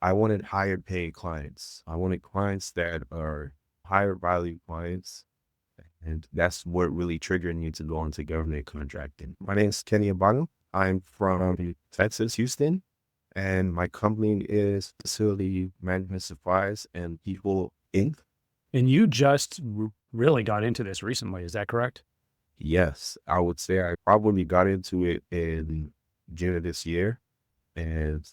I wanted higher paid clients. I wanted clients that are higher value clients. And that's what really triggered me to go into government contracting. My name is Kenny Abana. I'm from Texas, Houston, and my company is Facility Management Supplies and People Inc. And you just really got into this recently, is that correct? Yes, I would say I probably got into it in June of this year, and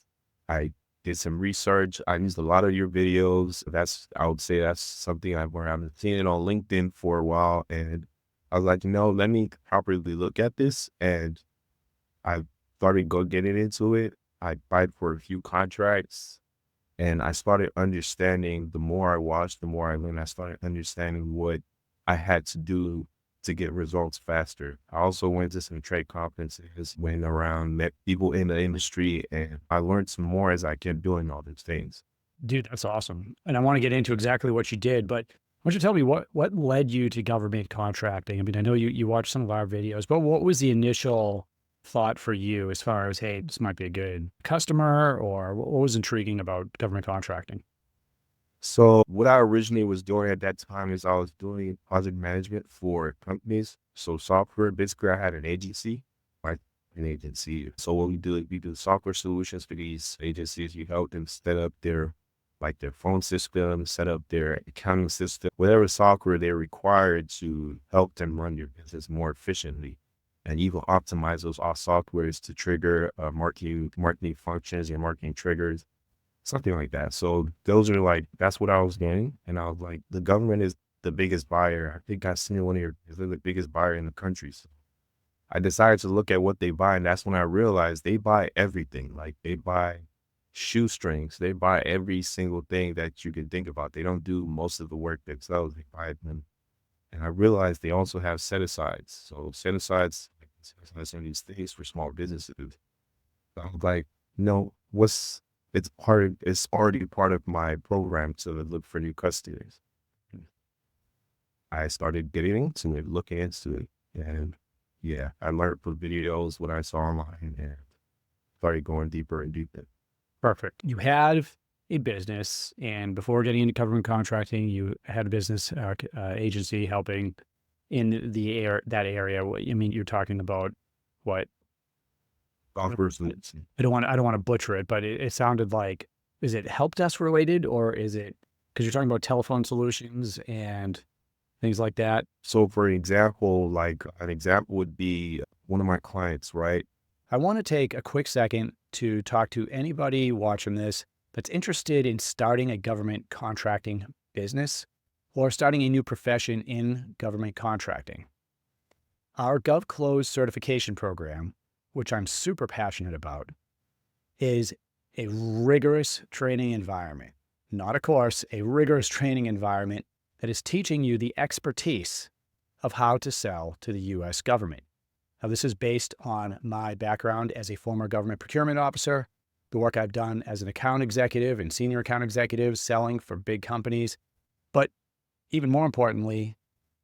I did some research. I used a lot of your videos. I would say that's something where I've seen it on LinkedIn for a while, and I was like, let me properly look at this, and I started getting into it. I applied for a few contracts, and I started understanding. The more I watched, the more I learned. I started understanding what I had to do to get results faster. I also went to some trade conferences, went around, met people in the industry, and I learned some more as I kept doing all these things. Dude, that's awesome. And I want to get into exactly what you did, but why don't you tell me what led you to government contracting? I mean, I know you watched some of our videos, but what was the initial thought for you as far as, hey, this might be a good customer, or what was intriguing about government contracting? So what I originally was doing at that time is I was doing project management for companies. So software, basically I had an agency, like an agency. So what we do software solutions for these agencies. You help them set up their phone system, set up their accounting system, whatever software they're required to help them run their business more efficiently. And even optimize those all softwares to trigger marketing functions and marketing triggers, something like that. So that's what I was getting. And I was like, the government is the biggest buyer. I think I seen one of your, is the biggest buyer in the country. So I decided to look at what they buy. And that's when I realized they buy everything. Like they buy shoestrings. They buy every single thing that you can think about. They don't do most of the work themselves. They buy them. And I realized they also have set asides. So set asides in these things for small businesses. So I was like, no, it's already part of my program to look for new customers. I started getting into it, looking into it. And yeah, I learned from videos, what I saw online, and started going deeper and deeper. Perfect. You had a business, and before getting into government contracting, you had a business agency helping in that area. I mean, you're talking about what? Offers, I don't want to butcher it, but it sounded like, is it help desk related, or is it, because you're talking about telephone solutions and things like that? so for example, like an example would be one of my clients, right? I want to take a quick second to talk to anybody watching this that's interested in starting a government contracting business or starting a new profession in government contracting. Our GovClosed certification program, which I'm super passionate about, is a rigorous training environment, not a course, a rigorous training environment that is teaching you the expertise of how to sell to the US government. Now, this is based on my background as a former government procurement officer, the work I've done as an account executive and senior account executive selling for big companies, but even more importantly,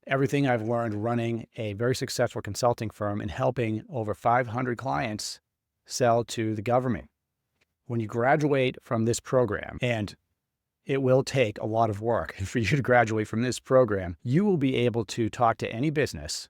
everything I've learned running a very successful consulting firm and helping over 500 clients sell to the government. When you graduate from this program, and it will take a lot of work for you to graduate from this program, you will be able to talk to any business,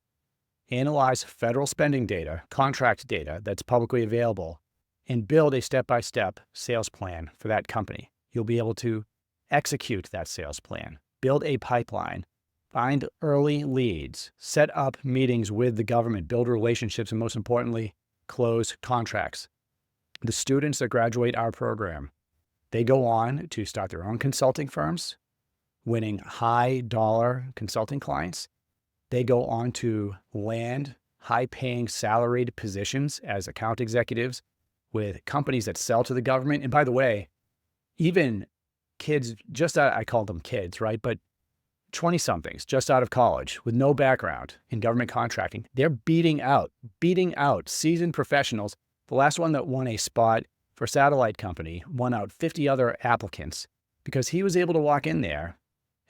analyze federal spending data, contract data that's publicly available, and build a step-by-step sales plan for that company. You'll be able to execute that sales plan, build a pipeline, find early leads, set up meetings with the government, build relationships, and most importantly, close contracts. The students that graduate our program, they go on to start their own consulting firms, winning high-dollar consulting clients. They go on to land high-paying salaried positions as account executives with companies that sell to the government. And by the way, even kids I call them kids, right? But 20-somethings just out of college with no background in government contracting, they're beating out seasoned professionals. The last one that won a spot for a satellite company won out 50 other applicants because he was able to walk in there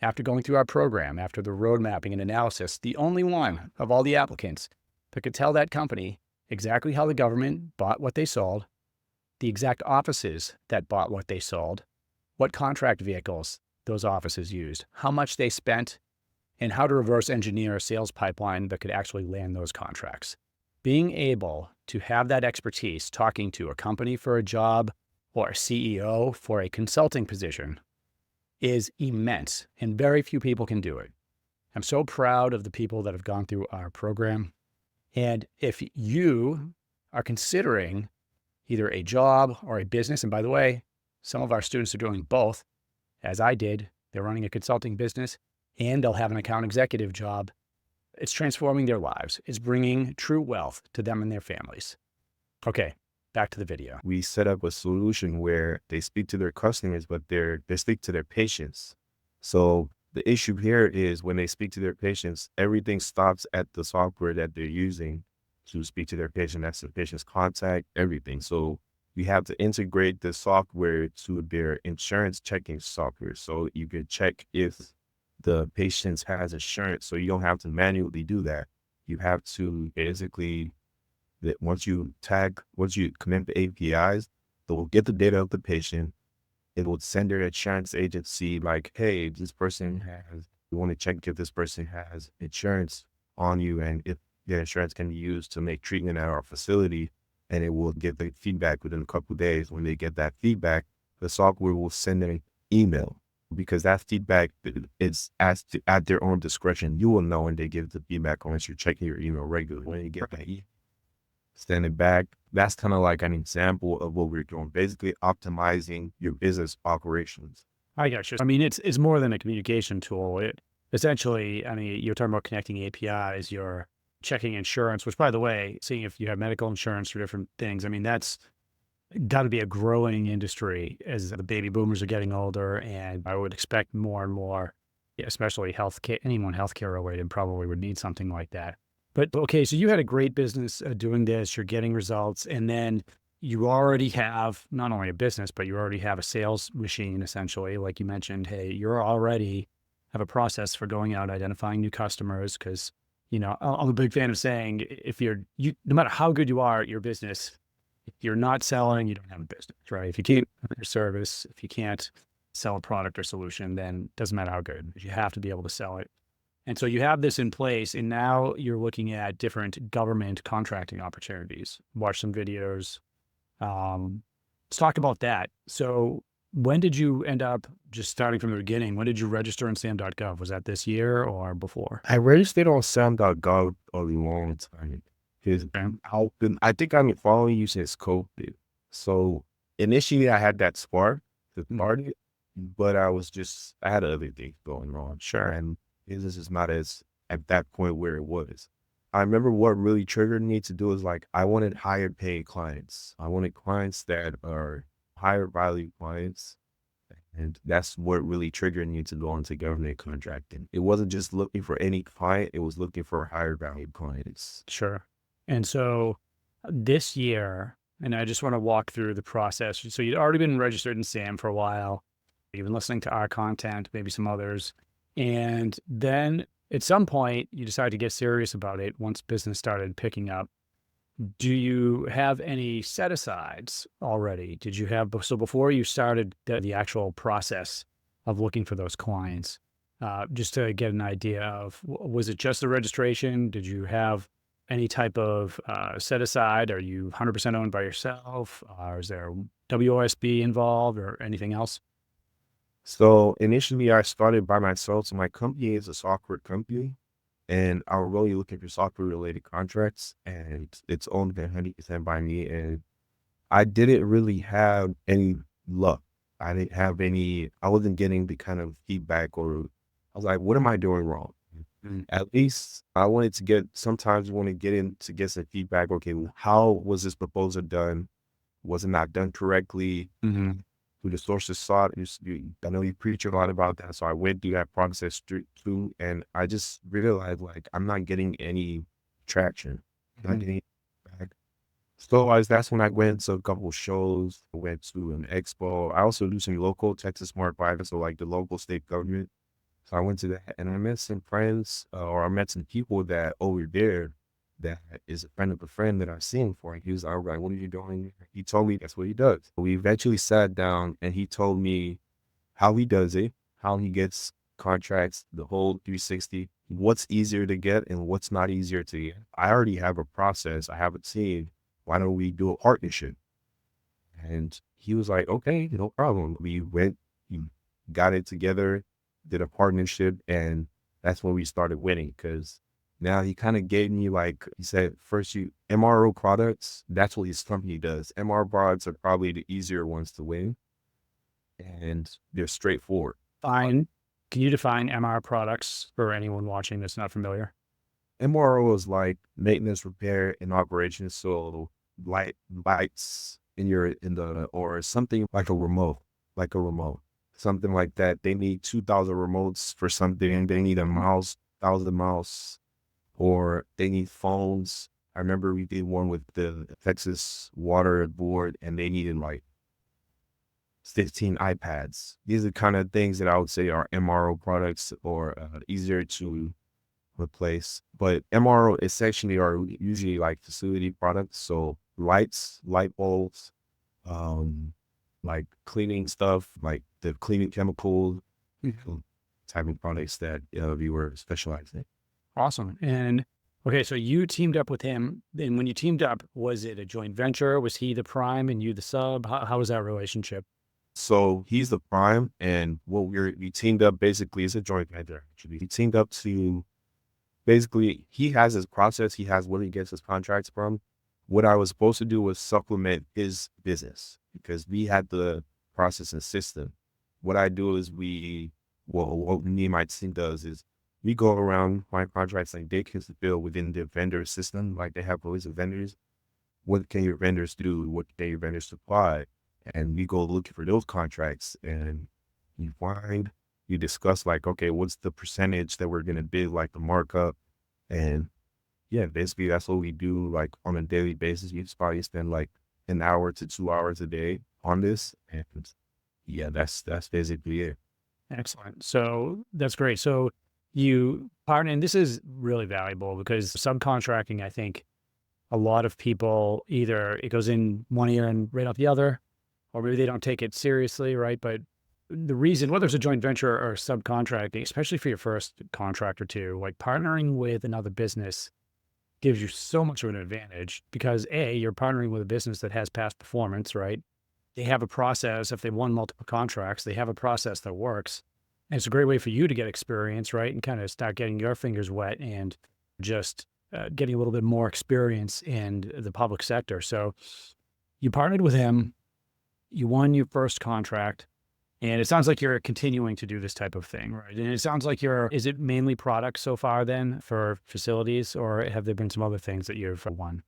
after going through our program, after the road mapping and analysis, the only one of all the applicants that could tell that company exactly how the government bought what they sold, the exact offices that bought what they sold, what contract vehicles those offices used, how much they spent, and how to reverse engineer a sales pipeline that could actually land those contracts. Being able to have that expertise talking to a company for a job or a CEO for a consulting position is immense, and very few people can do it. I'm so proud of the people that have gone through our program. And if you are considering either a job or a business, and by the way, some of our students are doing both, as I did. They're running a consulting business and they'll have an account executive job. It's transforming their lives. It's bringing true wealth to them and their families. Okay, back to the video. We set up a solution where they speak to their customers, but they speak to their patients. So the issue here is when they speak to their patients, everything stops at the software that they're using to speak to their patient. That's the patient's contact, everything. So we have to integrate the software to their insurance checking software. So you can check if the patient has insurance. So you don't have to manually do that. You have to basically, that once you connect the APIs, they will get the data of the patient. It will send their insurance agency like, hey, we want to check if this person has insurance on you and if their insurance can be used to make treatment at our facility. And it will get the feedback within a couple of days. When they get that feedback, the software will send an email because that feedback is at their own discretion. You will know when they give the feedback unless you're checking your email regularly. When you get that email, send it back. That's kind of like an example of what we're doing, basically optimizing your business operations. I got you. I mean, it's more than a communication tool. It essentially, I mean, you're talking about connecting APIs, you're checking insurance, which by the way, seeing if you have medical insurance for different things. I mean, that's got to be a growing industry as the baby boomers are getting older. And I would expect more and more, especially healthcare, anyone healthcare related probably would need something like that. But okay, so you had a great business doing this, you're getting results, and then you already have not only a business, but you already have a sales machine essentially. Like you mentioned, hey, you're already have a process for going out, identifying new customers. Cause I'm a big fan of saying if no matter how good you are at your business, if you're not selling, you don't have a business, right? If you can't your service, if you can't sell a product or solution, then it doesn't matter how good, you have to be able to sell it. And so you have this in place, and now you're looking at different government contracting opportunities. Watch some videos. Let's talk about that. So when did you end up, just starting from the beginning, when did you register in SAM.gov? Was that this year or before? I registered on SAM.gov a long time. Because I think I'm following you since COVID. So initially I had that spark to start it, but I had other things going on. Sure. And business is not as at that point where it was. I remember what really triggered me to do is like, I wanted higher paying clients. I wanted clients that are higher value clients. And that's what really triggered me to go into government contracting. It wasn't just looking for any client, it was looking for higher value clients. Sure. And so this year, and I just want to walk through the process. So you'd already been registered in SAM for a while. You've been listening to our content, maybe some others. And then at some point you decided to get serious about it once business started picking up. Do you have any set asides already? So before you started the actual process of looking for those clients, just to get an idea of, was it just the registration? Did you have any type of set aside? Are you 100% owned by yourself? Is there WOSB involved or anything else? So initially I started by myself. So my company is a software company and I was really looking for software related contracts and it's owned 100% by me. And I didn't really have any luck. I wasn't getting the kind of feedback or I was like, what am I doing wrong? At least sometimes you want to get in to get some feedback. Okay, how was this proposal done? Was it not done correctly? Who the sources sought. I know you preach a lot about that. So I went through that process too. And I just realized like, I'm not getting any traction. Not getting back. So that's when I went to a couple of shows. I went to an expo. I also do some local Texas Smart Private. So like the local state government. So I went to that and I met some friends or I met some people that over there that is a friend of a friend that I've seen before. And he was all right, what are you doing? He told me that's what he does. We eventually sat down and he told me how he does it, how he gets contracts, the whole 360, what's easier to get and what's not easier to get. I already have a process. I have a team. Why don't we do a partnership? And he was like, okay, no problem. We went, we got it together, did a partnership, and that's when we started winning. Because now he kind of gave me, like, he said, first you MRO products, that's what his company does. MRO products are probably the easier ones to win, and they're straightforward. Fine. Can you define MR products for anyone watching that's not familiar? MRO is like maintenance, repair, and operations. So lights in the or something like a remote, something like that. They need 2,000 remotes for something. They need a mouse, 1,000 mouse, or they need phones. I remember we did one with the Texas Water Board, and they needed like 15 iPads. These are kind of things that I would say are MRO products or easier to replace. But MRO essentially are usually like facility products. So lights, light bulbs, um, like cleaning stuff, like the cleaning chemical type of products that we were specialized in. Awesome. And okay, so you teamed up with him. And when you teamed up, was it a joint venture? Was he the prime and you the sub? How was that relationship? So he's the prime, and what we teamed up basically is a joint venture. Actually, he teamed up to basically he has his process. He has where he gets his contracts from. What I was supposed to do was supplement his business because we had the process and system. What I do is what me and my team does is we go around find contracts like they can fulfill within the vendor system. Like they have a list of vendors. What can your vendors do? What can your vendors supply? And we go looking for those contracts and you find, you discuss like, okay, what's the percentage that we're going to bid, like the markup. And yeah, basically that's what we do like on a daily basis. You just probably spend like an hour to 2 hours a day on this. And yeah, that's basically it. Excellent. So that's great. So you partner, and this is really valuable because subcontracting, I think a lot of people either it goes in one ear and right out the other, or maybe they don't take it seriously, right? But the reason, whether it's a joint venture or subcontracting, especially for your first contract or two, like partnering with another business gives you so much of an advantage because A, you're partnering with a business that has past performance, right? They have a process. If they've won multiple contracts, they have a process that works. And it's a great way for you to get experience, right? And kind of start getting your fingers wet and just getting a little bit more experience in the public sector. So you partnered with him, you won your first contract, and it sounds like you're continuing to do this type of thing, right? And it sounds like is it mainly products so far then for facilities, or have there been some other things that you've won?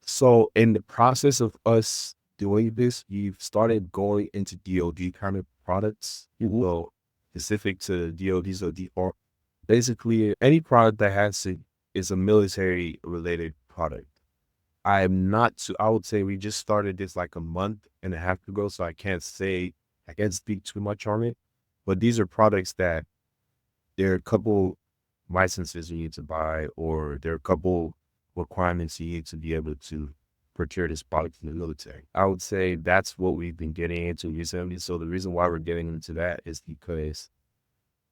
So in the process of us doing this, we've started going into DoD kind of products, well, specific to DoD. So basically any product that is a military related product. I would say we just started this like a month and a half ago, so I can't speak too much on it. But these are products that there are a couple licenses you need to buy, or there are a couple requirements you need to be able to procure this product in the military. I would say that's what we've been getting into recently. So the reason why we're getting into that is because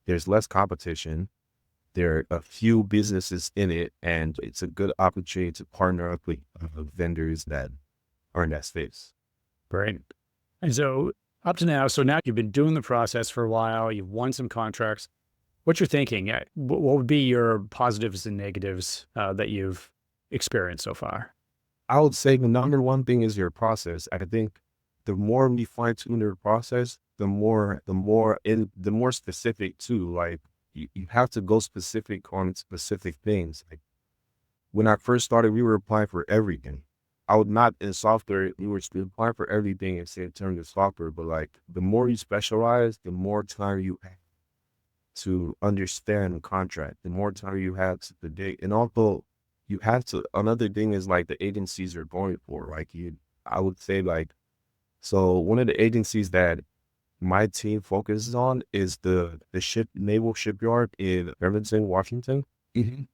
there's less competition. There are a few businesses in it, and it's a good opportunity to partner up with vendors that are in that space. Great. And so up to now, so now you've been doing the process for a while, you've won some contracts. What's your thinking? What would be your positives and negatives that you've experienced so far? I would say the number one thing is your process. I think the more we fine tune your process, the more specific too. Like you have to go specific on specific things. Like when I first started, we were applying for everything. I would not in software, we were applying for everything in terms of software, but like the more you specialize, the more time you have to understand the contract, the more time you have to predict. And also you have to, another thing is like the agencies are going for, like I would say like, so one of the agencies that my team focuses on is the naval shipyard in Irvington, Washington. Mhm.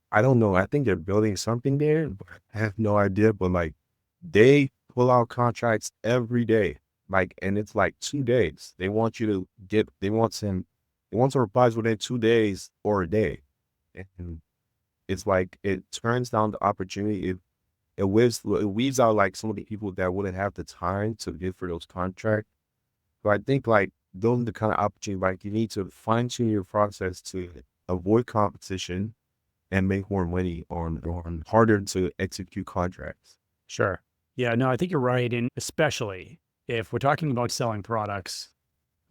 I don't know. I think they're building something there, but I have no idea. But like they pull out contracts every day. Like, and it's like 2 days. They want you to get, they want some replies within 2 days or a day. And it's like, it turns down the opportunity. It weeds out like some of the people that wouldn't have the time to bid for those contracts. So I think like those are the kind of opportunity, like you need to fine tune your process to avoid competition and make more money on harder to execute contracts. Sure. Yeah, no, I think you're right. And especially if we're talking about selling products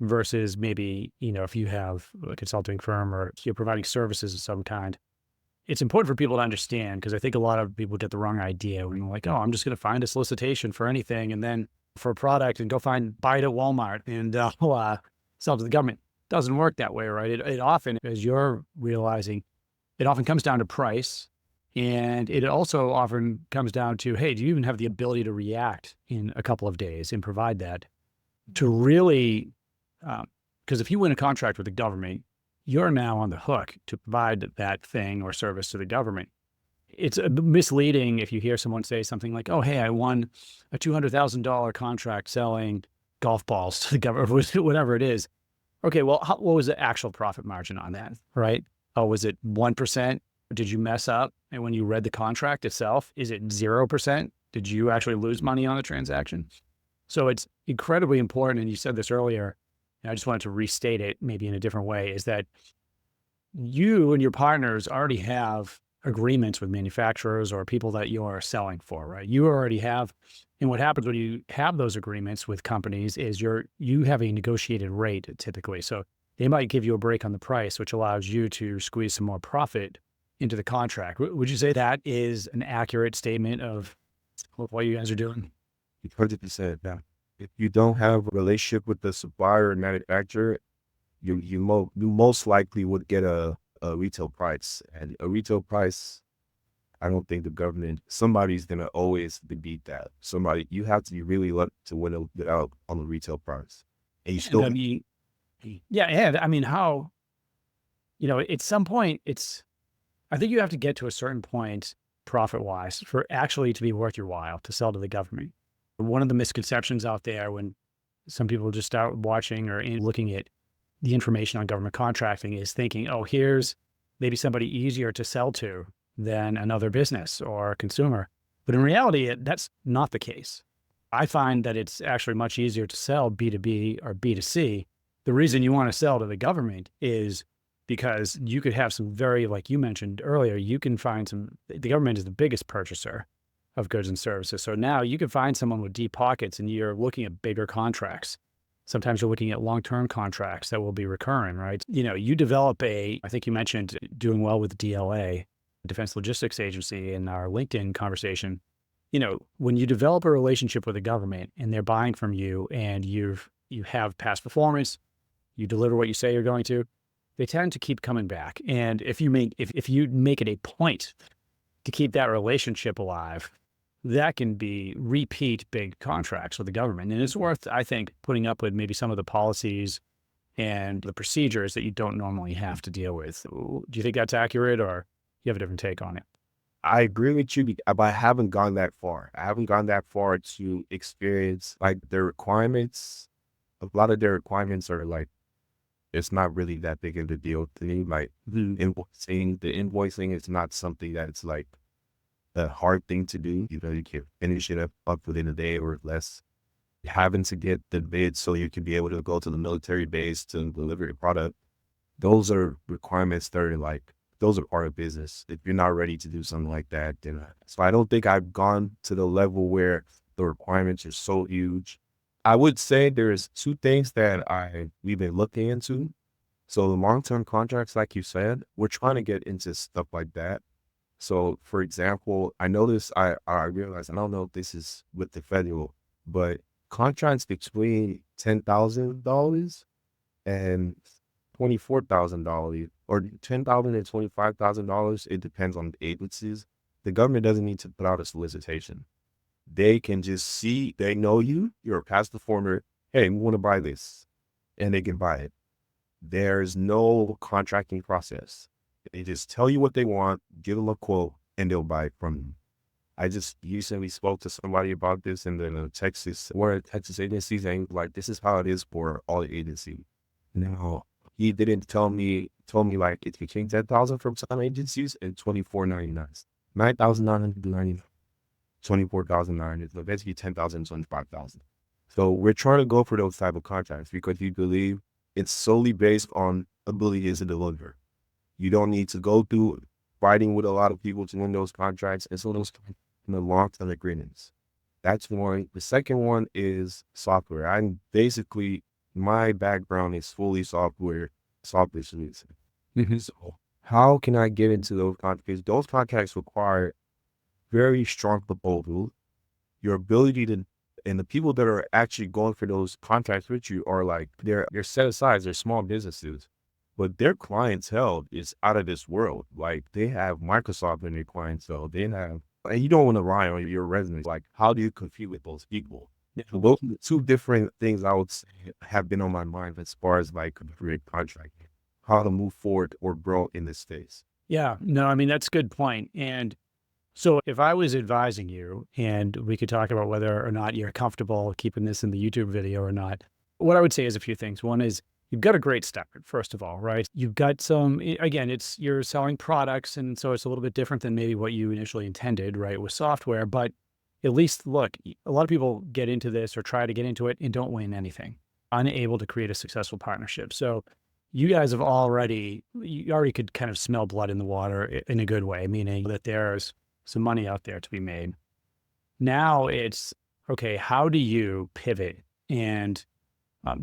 versus maybe, if you have a consulting firm or you're providing services of some kind, it's important for people to understand because I think a lot of people get the wrong idea when they're like, oh, I'm just going to find a solicitation for anything and then for a product and go buy it at Walmart and sell to the government. Doesn't work that way, right? It often, as you're realizing, it often comes down to price. And it also often comes down to, hey, do you even have the ability to react in a couple of days and provide that to really, because if you win a contract with the government, you're now on the hook to provide that thing or service to the government. It's misleading if you hear someone say something like, oh, hey, I won a $200,000 contract selling golf balls to the government, whatever it is. Okay, well, what was the actual profit margin on that, right? Oh, was it 1%? Did you mess up? And when you read the contract itself, is it 0%? Did you actually lose money on the transaction? So it's incredibly important. And you said this earlier, and I just wanted to restate it maybe in a different way, is that you and your partners already have agreements with manufacturers or people that you're selling for, right? You already have, and what happens when you have those agreements with companies is you have a negotiated rate typically. So they might give you a break on the price, which allows you to squeeze some more profit into the contract. Would you say that is an accurate statement of what you guys are doing? 100%. Yeah. If you don't have a relationship with the supplier and manufacturer, you most likely would get a retail price. And a retail price, I don't think the government, somebody's gonna always beat that. You have to be really lucky to win it out on the retail price. And you And still I mean, yeah, and I mean, how, at some point, I think you have to get to a certain point profit wise for actually to be worth your while to sell to the government. One of the misconceptions out there when some people just start watching or looking at the information on government contracting is thinking, oh, here's maybe somebody easier to sell to than another business or consumer. But in reality, that's not the case. I find that it's actually much easier to sell B2B or B2C. The reason you want to sell to the government is because you could have some very, like you mentioned earlier, you can find the government is the biggest purchaser of goods and services. So now you can find someone with deep pockets and you're looking at bigger contracts. Sometimes you're looking at long-term contracts that will be recurring, right? You develop I think you mentioned doing well with DLA, Defense Logistics Agency, in our LinkedIn conversation. When you develop a relationship with the government and they're buying from you and you have past performance, you deliver what you say you're going to, they tend to keep coming back. And if you make it a point to keep that relationship alive, that can be repeat big contracts with the government. And it's worth, I think, putting up with maybe some of the policies and the procedures that you don't normally have to deal with. Do you think that's accurate or you have a different take on it? I agree with you, but I haven't gone that far. I haven't gone that far to experience like their requirements. A lot of their requirements are like, it's not really that big of a deal to me. Like the invoicing is not something that's like a hard thing to do. You can finish it up within a day or less. Having to get the bid so you can be able to go to the military base to deliver your product. Those are requirements that are like, those are part of business. If you're not ready to do something like that, then so I don't think I've gone to the level where the requirements are so huge. I would say there's two things that we've been looking into. So the long-term contracts, like you said, we're trying to get into stuff like that. So for example, I noticed, I realized, I don't know if this is with the federal, but contracts between $10,000 and $24,000 or $10,000 and $25,000, it depends on the agencies. The government doesn't need to put out a solicitation. They can just see, they know you're a past performer. Hey, we want to buy this, and they can buy it. There's no contracting process. They just tell you what they want, give them a quote, and they'll buy it from you. I just recently spoke to somebody about this in the Texas, one of the Texas agencies, and he was like, this is how it is for all the agencies. Now, he didn't told me like it became 10,000 from some agencies and 24.99, 9,999, 24,900, so basically 10,000, 25,000. So we're trying to go for those type of contracts because we believe it's solely based on ability to deliver. You don't need to go through fighting with a lot of people to win those contracts. And so those in the long-term agreements. That's one. The second one is software. I'm basically, my background is fully software solutions. So how can I get into those contracts? Those contracts require very strong proposals. Your ability to, and the people that are actually going for those contracts with you are like, they're set aside, they're small businesses, but their clientele is out of this world. Like they have Microsoft in their clientele. They have, and you don't want to rely on your resume. Like, how do you compete with those people? Yeah. So those are the two different things I would say have been on my mind as far as like career contracting, how to move forward or grow in this space. Yeah, no, I mean, that's a good point. And so if I was advising you, and we could talk about whether or not you're comfortable keeping this in the YouTube video or not, what I would say is a few things. One is you've got a great start, first of all, right? You've got some, again, you're selling products, and so it's a little bit different than maybe what you initially intended, right, with software. But at least, look, a lot of people get into this or try to get into it and don't win anything, unable to create a successful partnership. So you guys you already could kind of smell blood in the water in a good way, meaning that there's some money out there to be made. Now it's, okay, how do you pivot and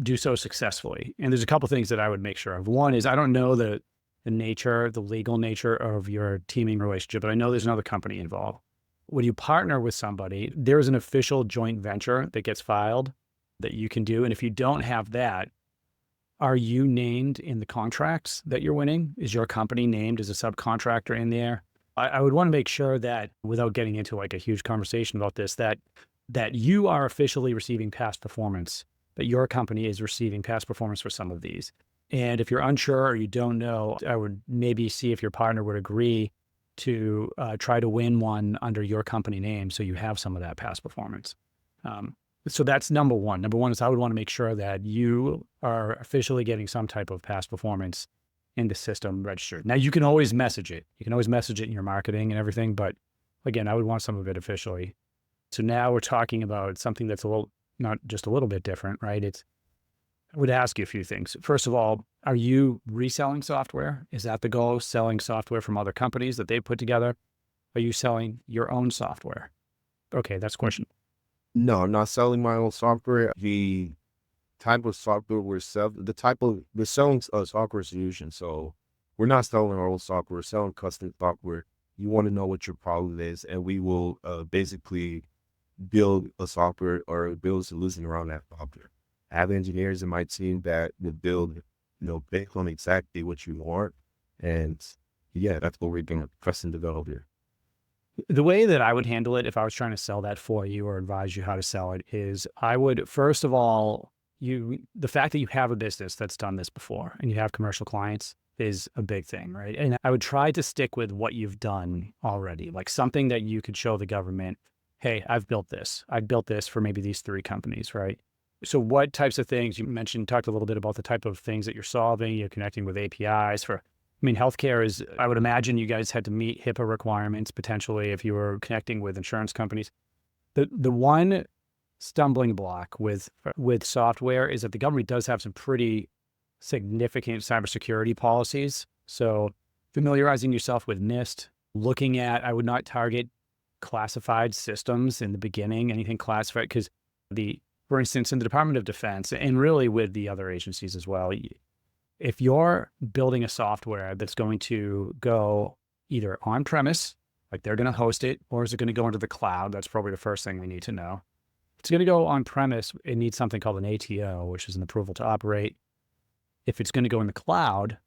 do so successfully? And there's a couple things that I would make sure of. One is, I don't know the legal nature of your teaming relationship, but I know there's another company involved. When you partner with somebody, there's an official joint venture that gets filed that you can do. And if you don't have that, are you named in the contracts that you're winning? Is your company named as a subcontractor in there? I would want to make sure that, without getting into like a huge conversation about this, that you are officially receiving past performance, that your company is receiving past performance for some of these. And if you're unsure or you don't know, I would maybe see if your partner would agree to try to win one under your company name, so you have some of that past performance. So that's number one. Number one is, I would want to make sure that you are officially getting some type of past performance in the system registered. Now, you can always message it. You can always message it in your marketing and everything, but again, I would want some of it officially. So now we're talking about something that's not just a little bit different, right? I would ask you a few things. First of all, are you reselling software? Is that the goal? Selling software from other companies that they put together? Are you selling your own software? Okay, that's a question. No, I'm not selling my own software. The type of software we're selling, we're selling a software solution. So we're not selling our own software, we're selling custom software. You want to know what your problem is, and we will basically build a software or build a solution around that software. I have engineers in my team that will build, based on exactly what you want. And yeah, that's what we're doing, custom develop here. The way that I would handle it if I was trying to sell that for you or advise you how to sell it is, I would, first of all, the fact that you have a business that's done this before and you have commercial clients is a big thing, right? And I would try to stick with what you've done already, like something that you could show the government, hey, I've built this. I've built this for maybe these 3 companies, right? So what types of things you mentioned, talked a little bit about the type of things that you're solving, you're connecting with APIs for. I mean, healthcare is, I would imagine you guys had to meet HIPAA requirements potentially if you were connecting with insurance companies. The one stumbling block with software is that the government does have some pretty significant cybersecurity policies. So familiarizing yourself with NIST, looking at, I would not target classified systems in the beginning, anything classified, because for instance, in the Department of Defense, and really with the other agencies as well, if you're building a software that's going to go either on premise, like they're going to host it, or is it going to go into the cloud? That's probably the first thing we need to know. If it's going to go on premise, it needs something called an ATO, which is an approval to operate. If it's going to go in the cloud,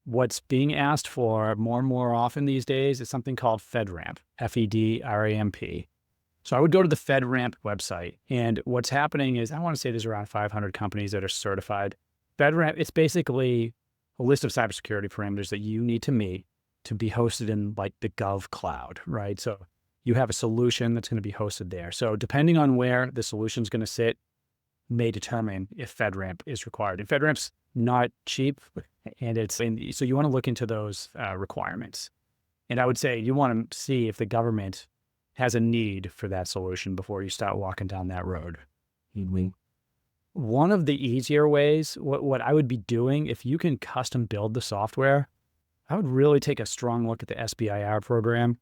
what's being asked for more and more often these days is something called FedRAMP, FedRAMP. So I would go to the FedRAMP website, and what's happening is, I want to say there's around 500 companies that are certified. FedRAMP, it's basically a list of cybersecurity parameters that you need to meet to be hosted in like the GovCloud, right? So you have a solution that's going to be hosted there. So depending on where the solution is going to sit may determine if FedRAMP is required. And FedRAMP's not cheap, and so you want to look into those requirements. And I would say you want to see if the government has a need for that solution before you start walking down that road. One of the easier ways, what I would be doing, if you can custom build the software, I would really take a strong look at the SBIR program.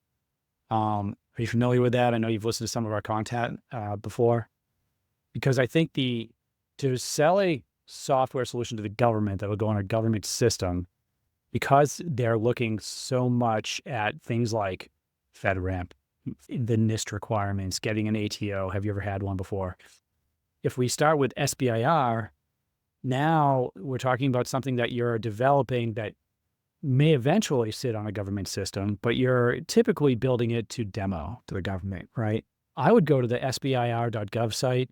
Are you familiar with that? I know you've listened to some of our content before, because I think to sell a software solution to the government that will go on a government system, because they're looking so much at things like FedRAMP, the NIST requirements, getting an ATO. Have you ever had one before? If we start with SBIR, now we're talking about something that you're developing that may eventually sit on a government system, but you're typically building it to demo to the government, right? I would go to the sbir.gov site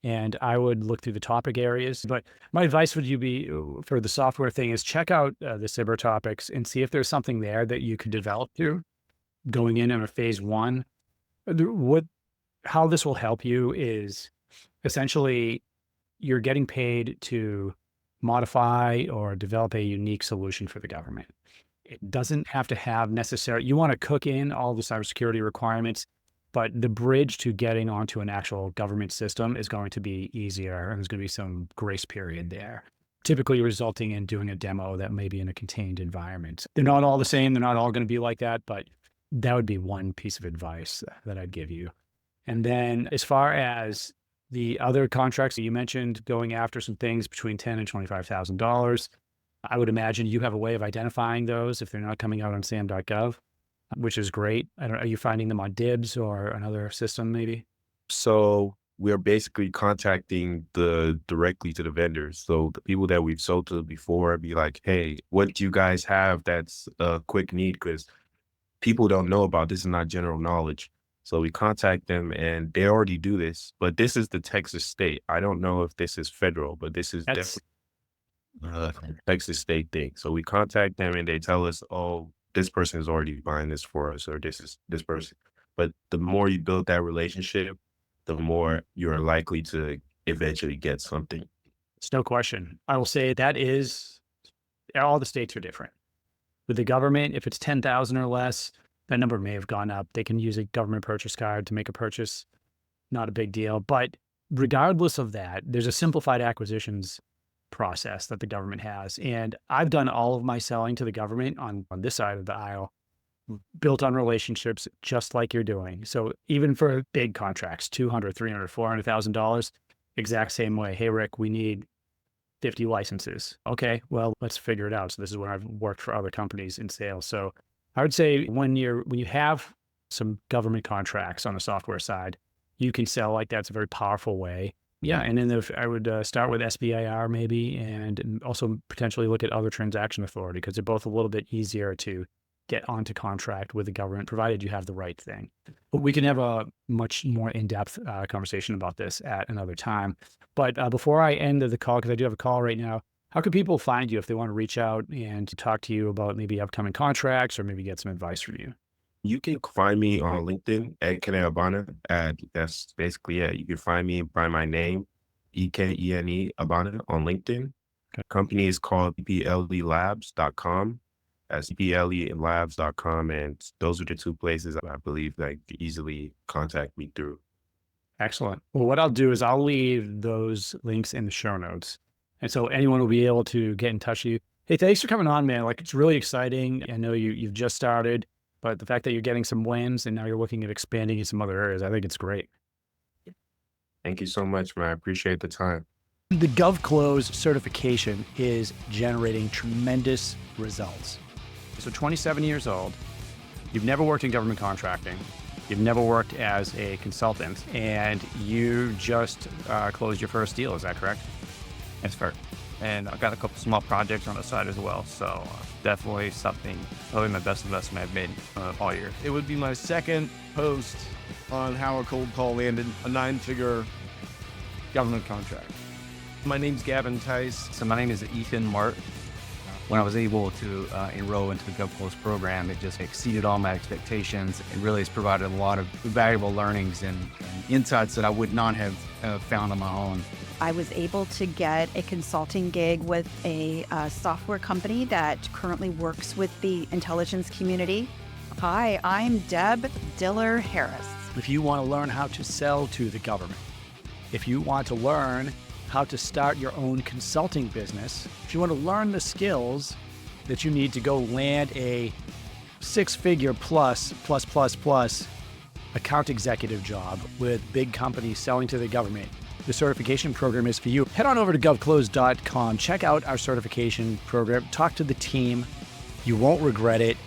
and I would look through the topic areas. But my advice would be for the software thing is check out the SBIR topics and see if there's something there that you could develop through going in a phase one. How this will help you is essentially you're getting paid to modify or develop a unique solution for the government. It doesn't have to have you want to cook in all the cybersecurity requirements, but the bridge to getting onto an actual government system is going to be easier, and there's going to be some grace period there, typically resulting in doing a demo that may be in a contained environment. They're not all the same. They're not all going to be like that, but that would be one piece of advice that I'd give you. And then as far as the other contracts that you mentioned, going after some things between $10,000 and $25,000, I would imagine you have a way of identifying those if they're not coming out on sam.gov, which is great. Are you finding them on Dibs or another system maybe? So we're basically contacting directly to the vendors. So the people that we've sold to before be like, hey, what do you guys have that's a quick need? Because people don't know about this, is not general knowledge. So we contact them and they already do this, but this is the Texas state. I don't know if this is federal, but this is definitely Texas state thing. So we contact them and they tell us, oh, this person is already buying this for us, or this is this person. But the more you build that relationship, the more you're likely to eventually get something. It's no question. I will say that is, all the states are different. With the government, if it's 10,000 or less, that number may have gone up. They can use a government purchase card to make a purchase. Not a big deal. But regardless of that, there's a simplified acquisitions process that the government has. And I've done all of my selling to the government on this side of the aisle, built on relationships just like you're doing. So even for big contracts, $200,000, $300,000, $400,000, exact same way. Hey, Rick, we need 50 licenses. Okay, well, let's figure it out. So this is when I've worked for other companies in sales. So I would say when you have some government contracts on the software side, you can sell like that. It's a very powerful way. Yeah, and then I would start with SBIR maybe, and also potentially look at other transaction authority, because they're both a little bit easier to get onto contract with the government, provided you have the right thing. But we can have a much more in-depth conversation about this at another time. But before I end the call, because I do have a call right now, how can people find you if they want to reach out and talk to you about maybe upcoming contracts or maybe get some advice from you? You can find me on LinkedIn at Ekene Abana. That's basically it. You can find me by my name, Ekene Abana, on LinkedIn. Okay. Company is called pplelabs.com. That's pplelabs.com. And those are the two places I believe that you can easily contact me through. Excellent. Well, what I'll do is I'll leave those links in the show notes. And so anyone will be able to get in touch with you. Hey, thanks for coming on, man. Like, it's really exciting. I know you've just started, but the fact that you're getting some wins and now you're looking at expanding in some other areas, I think it's great. Thank you so much, man. I appreciate the time. The GovClosed certification is generating tremendous results. So 27 years old, you've never worked in government contracting, you've never worked as a consultant, and you just closed your first deal. Is that correct? That's fair. And I've got a couple small projects on the side as well. So definitely probably my best investment I've made all year. It would be my second post on how a cold call landed a 9-figure government contract. My name's Gavin Tice. So my name is Ethan Mart. when I was able to enroll into the GovClosed program, it just exceeded all my expectations and really has provided a lot of valuable learnings and insights that I would not have found on my own. I was able to get a consulting gig with a software company that currently works with the intelligence community. Hi, I'm Deb Diller Harris. If you want to learn how to sell to the government, if you want to learn how to start your own consulting business, if you want to learn the skills that you need to go land a six-figure plus account executive job with big companies selling to the government, the certification program is for you. Head on over to govclosed.com, check out our certification program, talk to the team. You won't regret it.